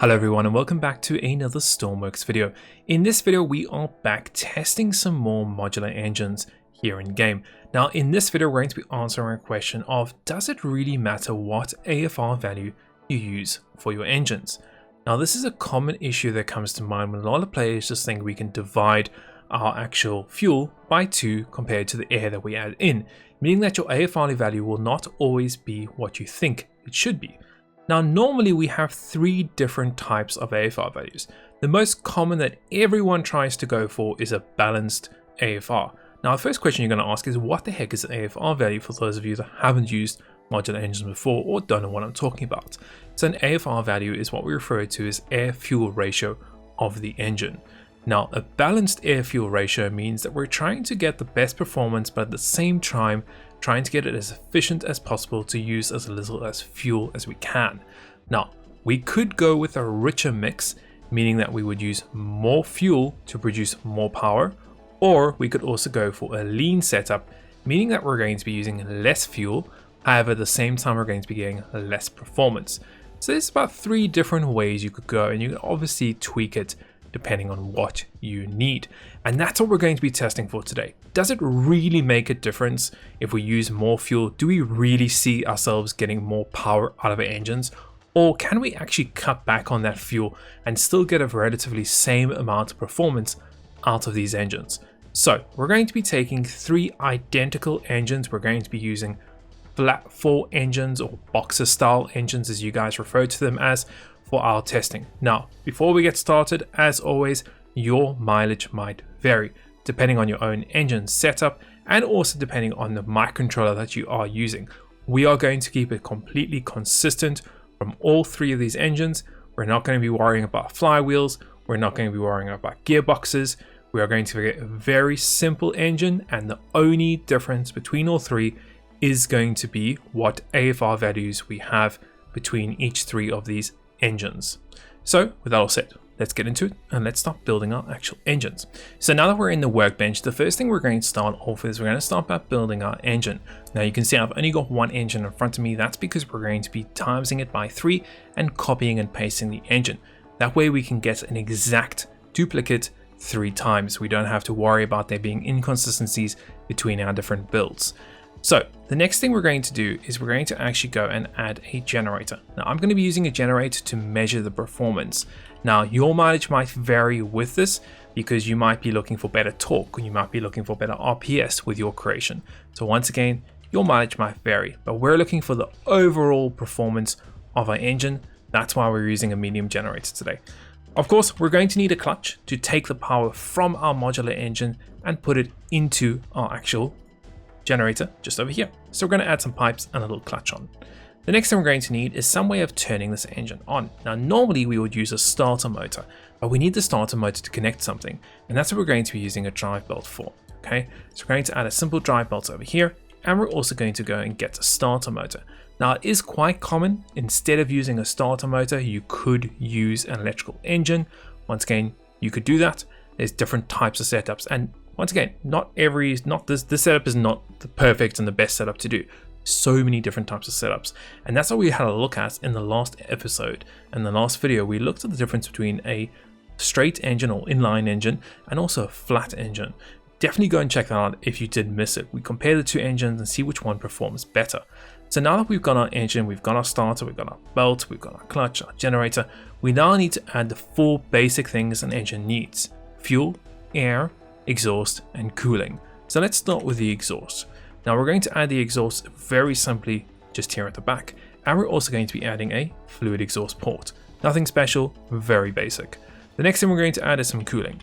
Hello everyone and welcome back to another Stormworks video. In this video we are back testing some more modular engines here in game. Now in this video we're going to be answering a question of, does it really matter what AFR value you use for your engines? Now this is a common issue that comes to mind when a lot of players just think we can divide our actual fuel by 2 compared to the air that we add in, meaning that your AFR value will not always be what you think it should be. Now normally we have 3 different types of AFR values. The most common that everyone tries to go for is a balanced AFR. Now the first question you're going to ask is, what the heck is an AFR value, for those of you that haven't used modular engines before or don't know what I'm talking about. So an AFR value is what we refer to as air fuel ratio of the engine. Now a balanced air fuel ratio means that we're trying to get the best performance, but at the same time trying to get it as efficient as possible to use as little as fuel as we can. Now we could go with a richer mix, meaning that we would use more fuel to produce more power, or we could also go for a lean setup, meaning that we're going to be using less fuel, however at the same time we're going to be getting less performance. So there's about 3 different ways you could go, and you can obviously tweak it depending on what you need. And that's what we're going to be testing for today. Does it really make a difference if we use more fuel? Do we really see ourselves getting more power out of our engines? Or can we actually cut back on that fuel and still get a relatively same amount of performance out of these engines? So we're going to be taking 3 identical engines. We're going to be using flat 4 engines, or boxer style engines as you guys refer to them as, for our testing. Now, before we get started, as always, your mileage might vary depending on your own engine setup and also depending on the microcontroller that you are using. We are going to keep it completely consistent from all 3 of these engines. We're not going to be worrying about flywheels. We're not going to be worrying about gearboxes. We are going to get a very simple engine, and the only difference between all 3 is going to be what AFR values we have between each 3 of these engines. So with that all said, let's get into it and let's start building our actual engines. So now that we're in the workbench, the first thing we're going to start off with is we're going to start by building our engine. Now you can see I've only got 1 engine in front of me. That's because we're going to be timesing it by 3 and copying and pasting the engine. That way we can get an exact duplicate 3 times. We don't have to worry about there being inconsistencies between our different builds. So the next thing we're going to do is we're going to actually go and add a generator. Now I'm going to be using a generator to measure the performance. Now your mileage might vary with this because you might be looking for better torque, or you might be looking for better RPS with your creation. So once again, your mileage might vary, but we're looking for the overall performance of our engine. That's why we're using a medium generator today. Of course, we're going to need a clutch to take the power from our modular engine and put it into our actual generator just over here. So we're going to add some pipes and a little clutch on. The next thing we're going to need is some way of turning this engine on. Now normally we would use a starter motor, but we need the starter motor to connect something, and that's what we're going to be using a drive belt for. Okay, so we're going to add a simple drive belt over here, and we're also going to go and get a starter motor. Now it is quite common, instead of using a starter motor you could use an electrical engine. Once again, you could do that. There's different types of setups, and once again, this setup is not the perfect and the best setup to do. So many different types of setups, and that's what we had a look at in the last episode. In the last video, we looked at the difference between a straight engine or inline engine and also a flat engine. Definitely go and check that out if you did miss it. We compare the 2 engines and see which one performs better. So now that we've got our engine, we've got our starter, we've got our belt, we've got our clutch, our generator, we now need to add the 4 basic things an engine needs: fuel, air, exhaust and cooling. So let's start with the exhaust. Now we're going to add the exhaust very simply just here at the back, and we're also going to be adding a fluid exhaust port. Nothing special, very basic. The next thing we're going to add is some cooling.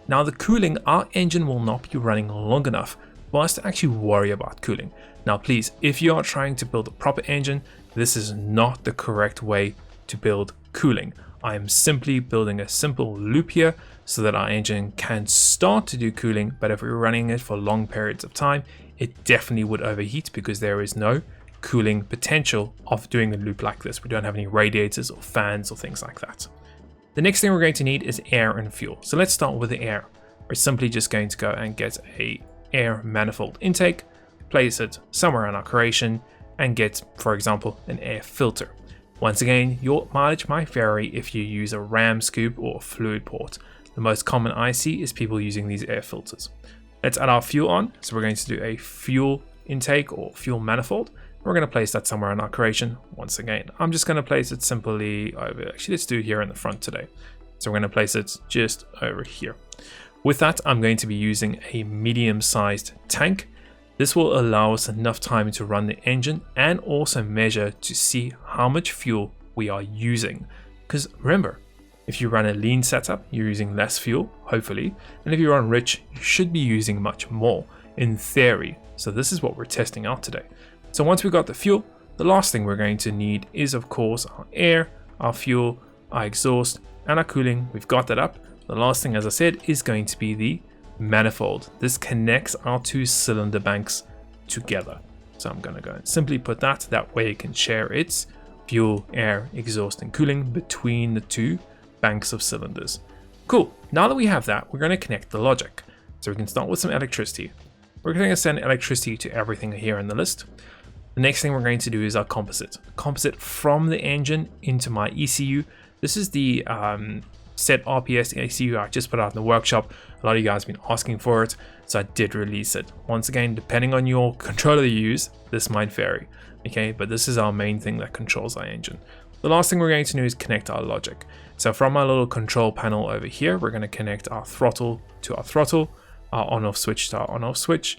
Now the cooling, our engine will not be running long enough for us to actually worry about cooling. Now please, if you are trying to build a proper engine, this is not the correct way to build cooling. I am simply building a simple loop here so that our engine can start to do cooling, but if we're running it for long periods of time, it definitely would overheat because there is no cooling potential of doing a loop like this. We don't have any radiators or fans or things like that. The next thing we're going to need is air and fuel. So let's start with the air. We're simply just going to go and get a air manifold intake, place it somewhere in our creation, and get, for example, an air filter. Once again, your mileage might vary if you use a ram scoop or a fluid port. The most common I see is people using these air filters. Let's add our fuel on. So we're going to do a fuel intake or fuel manifold. We're going to place that somewhere in our creation. Once again, I'm just going to place it simply over, actually let's do here in the front today. So we're going to place it just over here. With that, I'm going to be using a medium-sized tank. This will allow us enough time to run the engine and also measure to see how much fuel we are using. Because remember, if you run a lean setup, you're using less fuel, hopefully. And if you run rich, you should be using much more, in theory. So this is what we're testing out today. So once we've got the fuel, the last thing we're going to need is, of course, our air, our fuel, our exhaust, and our cooling. We've got that up. The last thing, as I said, is going to be the manifold. This connects our two cylinder banks together. So I'm going to go and simply put that way it can share its fuel, air, exhaust, and cooling between the two banks of cylinders. Cool. Now that we have that, we're going to connect the logic. So we can start with some electricity. We're going to send electricity to everything here in the list. The next thing we're going to do is our composite. Composite from the engine into my ECU. This is the set RPS ECU I just put out in the workshop. A lot of you guys have been asking for it, so I did release it. Once again, depending on your controller you use, this might vary. Okay, but this is our main thing that controls our engine. The last thing we're going to do is connect our logic. So from our little control panel over here, we're going to connect our throttle to our throttle, our on-off switch to our on-off switch,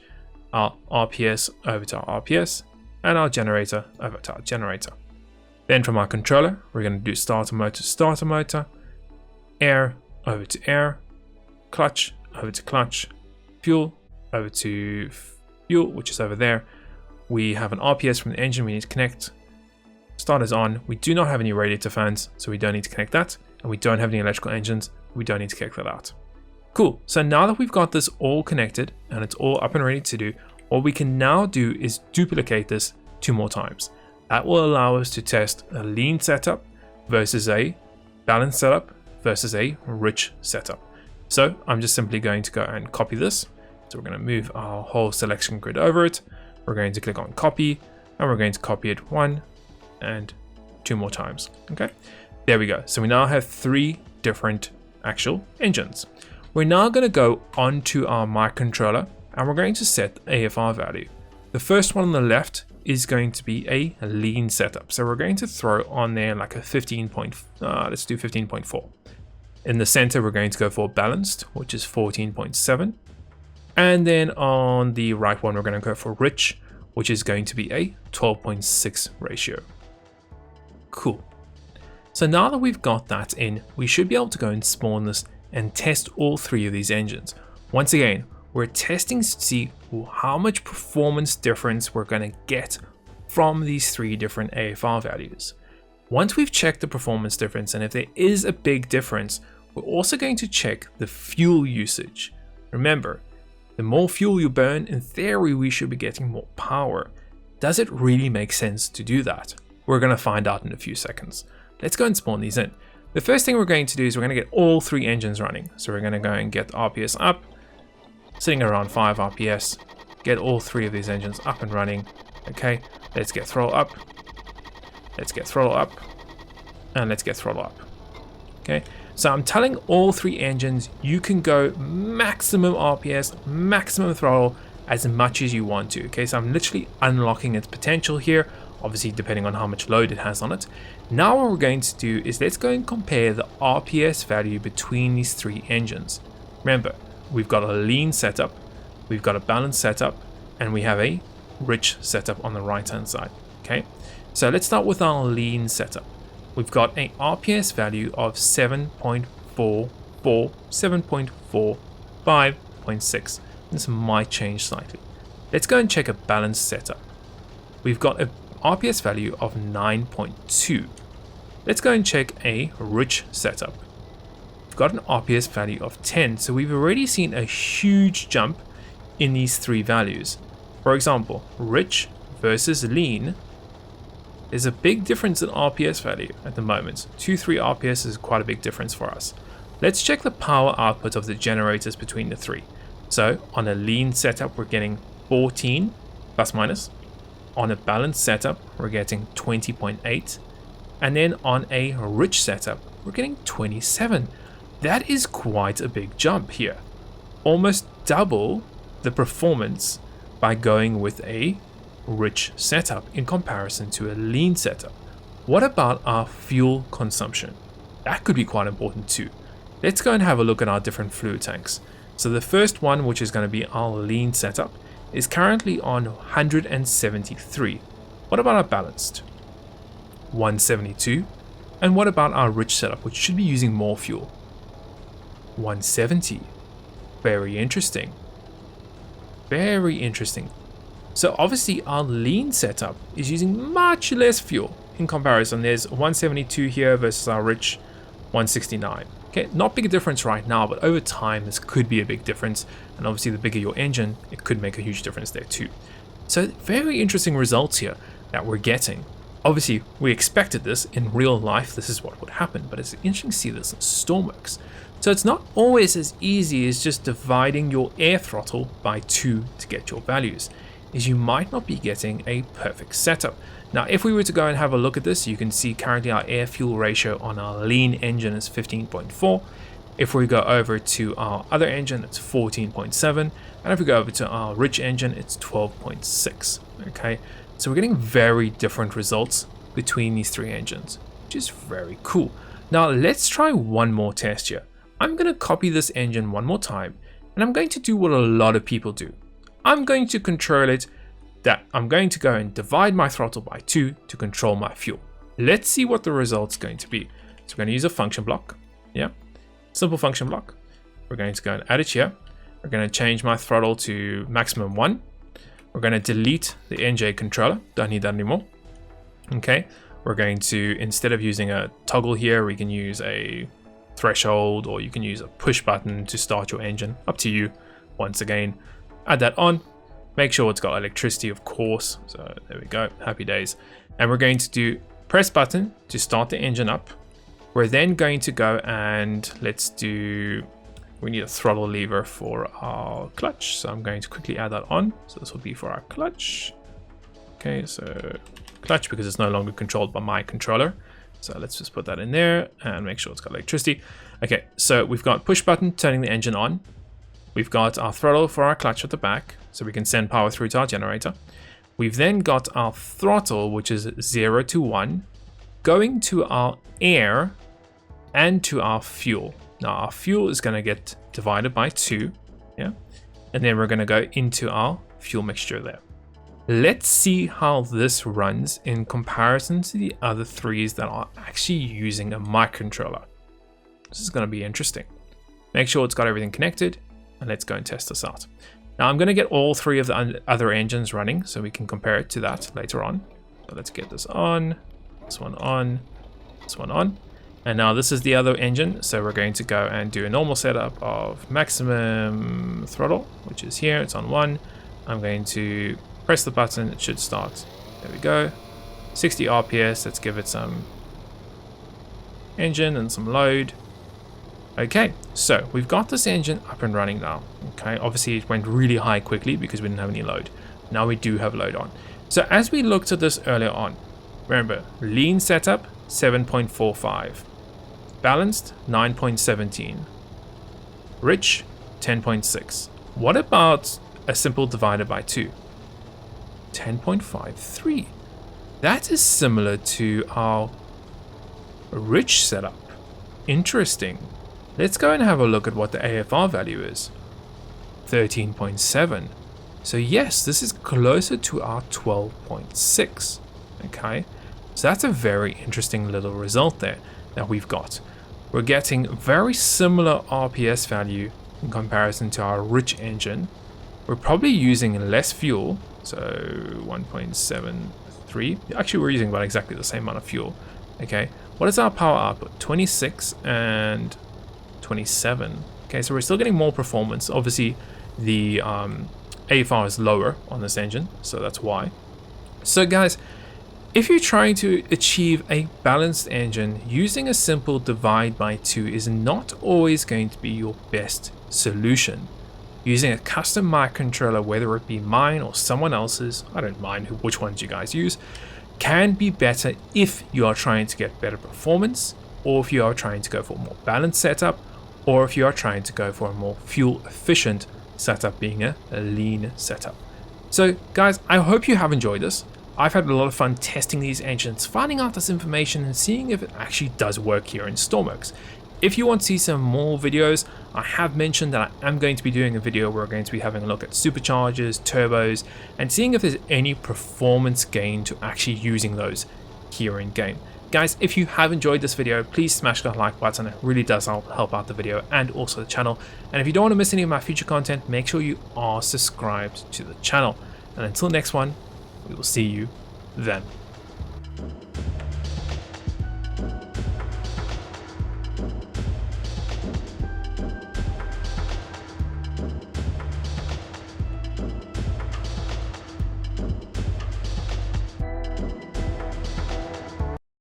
our RPS over to our RPS, and our generator over to our generator. Then from our controller, we're going to do starter motor, air over to air, clutch over to clutch, fuel over to fuel, which is over there. We have an RPS from the engine we need to connect. Starter's on. We do not have any radiator fans, so we don't need to connect that. And we don't have any electrical engines. We don't need to connect that out. Cool. So now that we've got this all connected and it's all up and ready to do, what we can now do is duplicate this 2 more times. That will allow us to test a lean setup versus a balanced setup versus a rich setup. So I'm just simply going to go and copy this. So we're going to move our whole selection grid over it. We're going to click on copy and we're going to copy it 1 and 2 more times. Okay, there we go. So we now have 3 different actual engines. We're now going to go onto our microcontroller and we're going to set the AFR value. The first one on the left is going to be a lean setup. So we're going to throw on there like a 15.4. In the center, we're going to go for balanced, which is 14.7. And then on the right one, we're going to go for rich, which is going to be a 12.6 ratio. Cool. So now that we've got that in, we should be able to go and spawn this and test all 3 of these engines. Once again, we're testing to see how much performance difference we're going to get from these 3 different AFR values. Once we've checked the performance difference, and if there is a big difference, we're also going to check the fuel usage. Remember, the more fuel you burn, in theory, we should be getting more power. Does it really make sense to do that? We're going to find out in a few seconds. Let's go and spawn these in. The first thing we're going to do is we're going to get all 3 engines running. So we're going to go and get the RPS up, sitting around 5 RPS, get all 3 of these engines up and running. Okay, let's get throttle up, let's get throttle up, and let's get throttle up. Okay, so I'm telling all 3 engines you can go maximum RPS, maximum throttle as much as you want to. Okay, so I'm literally unlocking its potential here, obviously depending on how much load it has on it. Now what we're going to do is let's go and compare the RPS value between these 3 engines. Remember, we've got a lean setup, we've got a balanced setup, and we have a rich setup on the right hand side. Okay, so let's start with our lean setup. We've got a RPS value of 7.44, 7.4, 5.6. This might change slightly. Let's go and check a balanced setup. We've got a RPS value of 9.2. Let's go and check a rich setup. We've got an RPS value of 10, so we've already seen a huge jump in these 3 values. For example, rich versus lean, there's a big difference in RPS value at the moment. 2-3 RPS is quite a big difference for us. Let's check the power output of the generators between the 3. So on a lean setup, we're getting 14 plus minus. On a balanced setup, we're getting 20.8. And then on a rich setup, we're getting 27. That is quite a big jump here. Almost double the performance by going with a rich setup in comparison to a lean setup. What about our fuel consumption? That could be quite important too. Let's go and have a look at our different fluid tanks. So the first one, which is going to be our lean setup, is currently on 173. What about our balanced? 172. And what about our rich setup, which should be using more fuel? 170. Very interesting. Very interesting. So obviously our lean setup is using much less fuel in comparison. There's 172 here versus our rich 169. Okay, not big a difference right now, but over time this could be a big difference. And obviously the bigger your engine, it could make a huge difference there too. So very interesting results here that we're getting. Obviously we expected this in real life, this is what would happen, but it's interesting to see this in Stormworks. So it's not always as easy as just dividing your air throttle by 2 to get your values, as you might not be getting a perfect setup. Now, if we were to go and have a look at this, you can see currently our air fuel ratio on our lean engine is 15.4. If we go over to our other engine, it's 14.7. And if we go over to our rich engine, it's 12.6. Okay, so we're getting very different results between these three engines, which is very cool. Now, let's try one more test here. I'm going to copy this engine one more time, and I'm going to do what a lot of people do. I'm going to control it that I'm going to go and divide my throttle by 2 to control my fuel. Let's see what the result's going to be. So we're going to use a function block. Yeah, simple function block. We're going to go and add it here. We're going to change my throttle to maximum 1. We're going to delete the NJ controller. Don't need that anymore. Okay, we're going to, instead of using a toggle here, we can use a threshold, or you can use a push button to start your engine. Up to you. Once again, add that on. Make sure it's got electricity, of course. So there we go, happy days. And we're going to do press button to start the engine up. We're then going to go and we need a throttle lever for our clutch. So I'm going to quickly add that on. So this will be for our clutch. Okay, so clutch, because it's no longer controlled by my controller. So let's just put that in there and make sure it's got electricity. Okay, so we've got push button turning the engine on. We've got our throttle for our clutch at the back, so we can send power through to our generator. We've then got our throttle, which is 0 to 1, going to our air and to our fuel. Now our fuel is going to get divided by 2, yeah, and then we're going to go into our fuel mixture there. Let's see how this runs in comparison to the other threes that are actually using a microcontroller. This is going to be interesting. Make sure it's got everything connected, and let's go and test this out. Now I'm going to get all three of the other engines running so we can compare it to that later on. So let's get this on, this one on, this one on. And now this is the other engine, so we're going to go and do a normal setup of maximum throttle, which is here, it's on 1. I'm going to press the button, it should start. There we go. 60 RPS, let's give it some engine and some load. Okay, so we've got this engine up and running now. Okay, obviously it went really high quickly because we didn't have any load. Now we do have load on. So as we looked at this earlier on, remember, lean setup 7.45, balanced 9.17, rich 10.6. What about a simple divided by 2? 10.53. That is similar to our rich setup. Interesting. Let's go and have a look at what the AFR value is. 13.7. So yes, this is closer to our 12.6. Okay, so that's a very interesting little result there that we've got. We're getting very similar RPS value in comparison to our rich engine. We're probably using less fuel, so 1.73. Actually, we're using about exactly the same amount of fuel. Okay, what is our power output? 26 and 27. Okay, so we're still getting more performance. Obviously, the AFR is lower on this engine, so that's why. So guys, if you're trying to achieve a balanced engine, using a simple divide by 2 is not always going to be your best solution. Using a custom microcontroller, whether it be mine or someone else's, I don't mind which ones you guys use, can be better if you are trying to get better performance, or if you are trying to go for a more balanced setup, or if you are trying to go for a more fuel efficient setup, being a lean setup. So guys, I hope you have enjoyed this. I've had a lot of fun testing these engines, finding out this information and seeing if it actually does work here in Stormworks. If you want to see some more videos, I have mentioned that I am going to be doing a video where we're going to be having a look at superchargers, turbos, and seeing if there's any performance gain to actually using those here in game. Guys, if you have enjoyed this video, please smash that like button. It really does help out the video and also the channel. And if you don't want to miss any of my future content, make sure you are subscribed to the channel. And until next one, we will see you then.